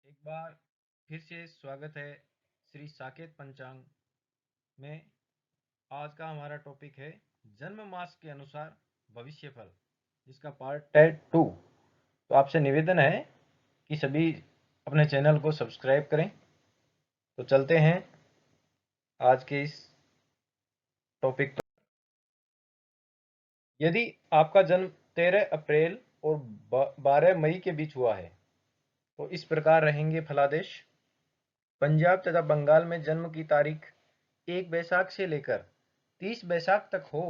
एक बार फिर से स्वागत है श्री साकेत पंचांग में। आज का हमारा टॉपिक है जन्म मास के अनुसार भविष्य फल, जिसका पार्ट है 2। तो आपसे निवेदन है कि सभी अपने चैनल को सब्सक्राइब करें। तो चलते हैं आज के इस टॉपिक पर। यदि आपका जन्म 13 अप्रैल और 12 मई के बीच हुआ है तो इस प्रकार रहेंगे फलादेश। पंजाब तथा बंगाल में जन्म की तारीख 1 बैसाख से लेकर 30 बैसाख तक हो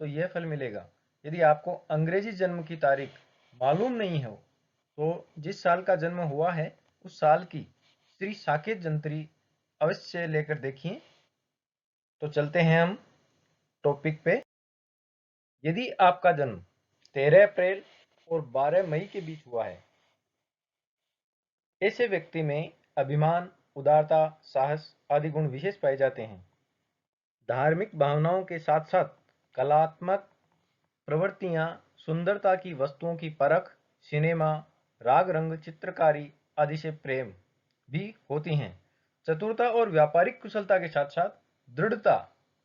तो यह फल मिलेगा। यदि आपको अंग्रेजी जन्म की तारीख मालूम नहीं हो तो जिस साल का जन्म हुआ है उस साल की श्री साकेत जंत्री अवश्य लेकर देखिए। तो चलते हैं हम टॉपिक पे। यदि आपका जन्म 13 अप्रैल और 12 मई के बीच हुआ है, ऐसे व्यक्ति में अभिमान, उदारता, साहस आदि गुण विशेष पाए जाते हैं। धार्मिक भावनाओं के साथ साथ कलात्मक प्रवृत्तियां, सुंदरता की वस्तुओं की परख, सिनेमा, राग रंग, चित्रकारी आदि से प्रेम भी होती हैं। चतुरता और व्यापारिक कुशलता के साथ साथ दृढ़ता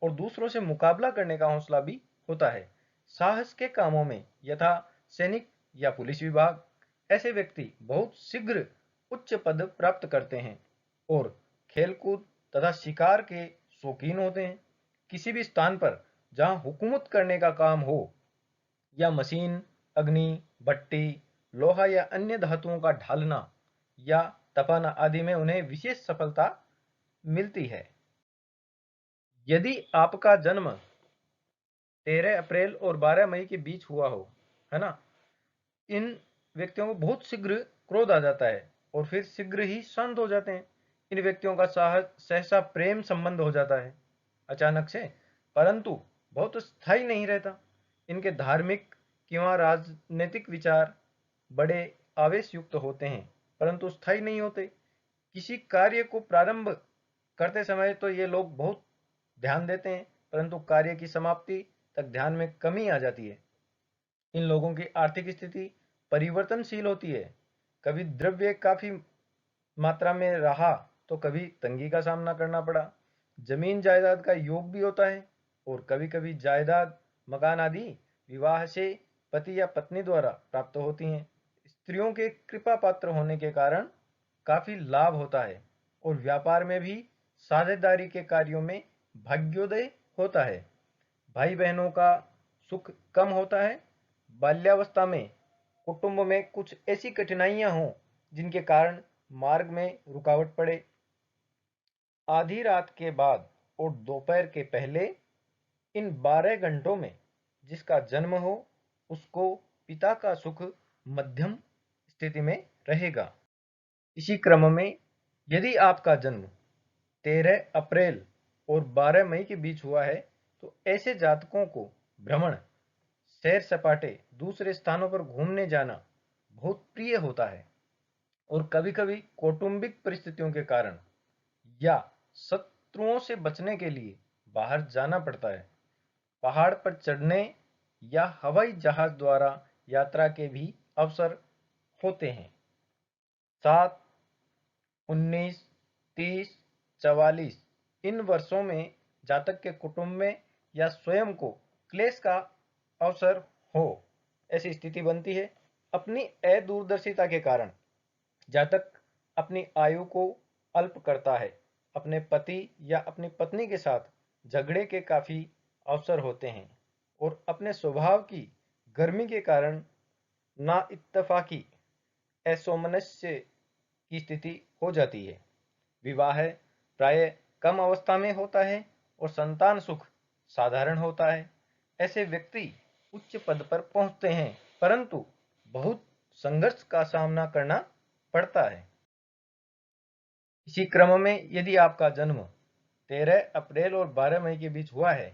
और दूसरों से मुकाबला करने का हौसला भी होता है। साहस के कामों में यथा सैनिक या पुलिस विभाग, ऐसे व्यक्ति बहुत शीघ्र उच्च पद प्राप्त करते हैं और खेलकूद तथा शिकार के शौकीन होते हैं। किसी भी स्थान पर जहां हुकूमत करने का काम हो या मशीन, अग्नि, भट्टी, लोहा या अन्य धातुओं का ढालना या तपाना आदि में उन्हें विशेष सफलता मिलती है। यदि आपका जन्म 13 अप्रैल और 12 मई के बीच हुआ हो, है ना, इन व्यक्तियों को बहुत शीघ्र क्रोध आ जाता है और फिर शीघ्र ही शांत हो जाते हैं। इन व्यक्तियों का सहसा प्रेम संबंध हो जाता है अचानक से, परंतु बहुत स्थायी नहीं रहता। इनके धार्मिक किंवा राजनीतिक विचार बड़े आवेश युक्त होते हैं परंतु स्थायी नहीं होते। किसी कार्य को प्रारंभ करते समय तो ये लोग बहुत ध्यान देते हैं परंतु कार्य की समाप्ति तक ध्यान में कमी आ जाती है। इन लोगों की आर्थिक स्थिति परिवर्तनशील होती है। कभी द्रव्य काफी मात्रा में रहा तो कभी तंगी का सामना करना पड़ा। जमीन जायदाद का योग भी होता है और कभी कभी जायदाद, मकान आदि विवाह से पति या पत्नी द्वारा प्राप्त होती हैं। स्त्रियों के कृपा पात्र होने के कारण काफी लाभ होता है और व्यापार में भी साझेदारी के कार्यों में भाग्योदय होता है। भाई बहनों का सुख कम होता है। बाल्यावस्था में कुटुंब में कुछ ऐसी कठिनाइयां हों जिनके कारण मार्ग में रुकावट पड़े। आधी रात के बाद और दोपहर के पहले इन 12 घंटों में जिसका जन्म हो उसको पिता का सुख मध्यम स्थिति में रहेगा। इसी क्रम में यदि आपका जन्म 13 अप्रैल और 12 मई के बीच हुआ है तो ऐसे जातकों को भ्रमण, सैर सपाटे, दूसरे स्थानों पर घूमने जाना बहुत प्रिय होता है और कभी कभी कौटुंबिक परिस्थितियों के कारण या शत्रुओं से बचने के लिए बाहर जाना पड़ता है। पहाड़ पर चढ़ने या हवाई जहाज द्वारा यात्रा के भी अवसर होते हैं। 7, 19, 30, 44 इन वर्षों में जातक के कुटुंब में या स्वयं को क्लेश का अवसर हो ऐसी स्थिति बनती है। अपनी अदूरदर्शिता के कारण जातक अपनी आयु को अल्प करता है। अपने पति या अपनी पत्नी के साथ झगड़े के काफी अवसर होते हैं और अपने स्वभाव की गर्मी के कारण नाइत्तफाकी, असोमनस्य की स्थिति हो जाती है। विवाह प्राय कम अवस्था में होता है और संतान सुख साधारण होता है। ऐसे व्यक्ति उच्च पद पर पहुंचते हैं परंतु बहुत संघर्ष का सामना करना पड़ता है। इसी क्रम में यदि आपका जन्म 13 अप्रैल और 12 मई के बीच हुआ है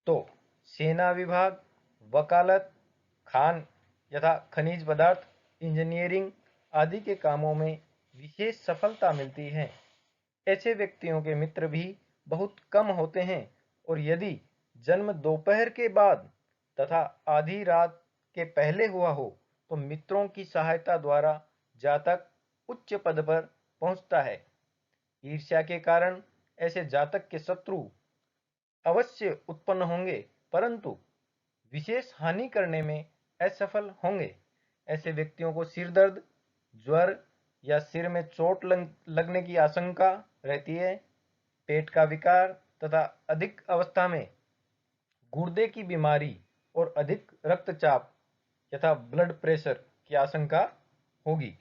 तो सेना विभाग, वकालत, खान यथा खनिज पदार्थ, इंजीनियरिंग आदि के कामों में विशेष सफलता मिलती है। ऐसे व्यक्तियों के मित्र भी बहुत कम होते हैं और यदि जन्म दोपहर के बाद तथा आधी रात के पहले हुआ हो तो मित्रों की सहायता द्वारा जातक उच्च पद पर पहुंचता है। ईर्ष्या के कारण ऐसे जातक के शत्रु अवश्य उत्पन्न होंगे, परंतु विशेष हानि करने में असफल होंगे। ऐसे व्यक्तियों को सिर दर्द, ज्वर या सिर में चोट लगने की आशंका रहती है। पेट का विकार तथा अधिक अवस्था में गुर्दे की बीमारी और अधिक रक्तचाप यथा ब्लड प्रेशर की आशंका होगी।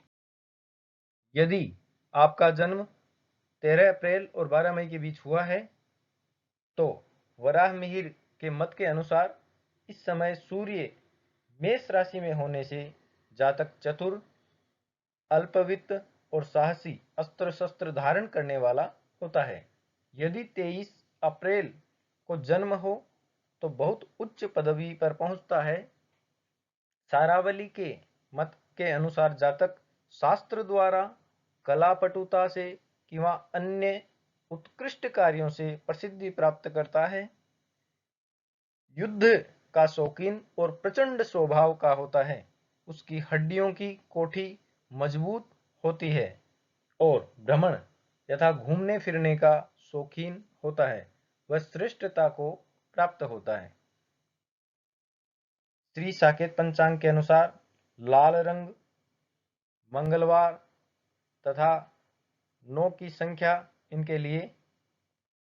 यदि आपका जन्म 13 अप्रैल और 12 मई के बीच हुआ है तो वराह मिहिर के मत के अनुसार इस समय सूर्य मेष राशि में होने से जातक चतुर, अल्पवित्त और साहसी अस्त्र शस्त्र धारण करने वाला होता है। यदि 23 अप्रैल को जन्म हो तो बहुत उच्च पदवी पर पहुंचता है। सारावली के मत के अनुसार जातक शास्त्र द्वारा कलापटुता से किंवा अन्य उत्कृष्ट कार्यों से प्रसिद्धि प्राप्त करता है। युद्ध का शौकीन और प्रचंड स्वभाव का होता है। उसकी हड्डियों की कोठी मजबूत होती है और भ्रमण तथा घूमने फिरने का शौकीन होता है। वह श्रेष्ठता को प्राप्त होता है। श्री साकेत पंचांग के अनुसार लाल रंग, मंगलवार तथा 9 की संख्या इनके लिए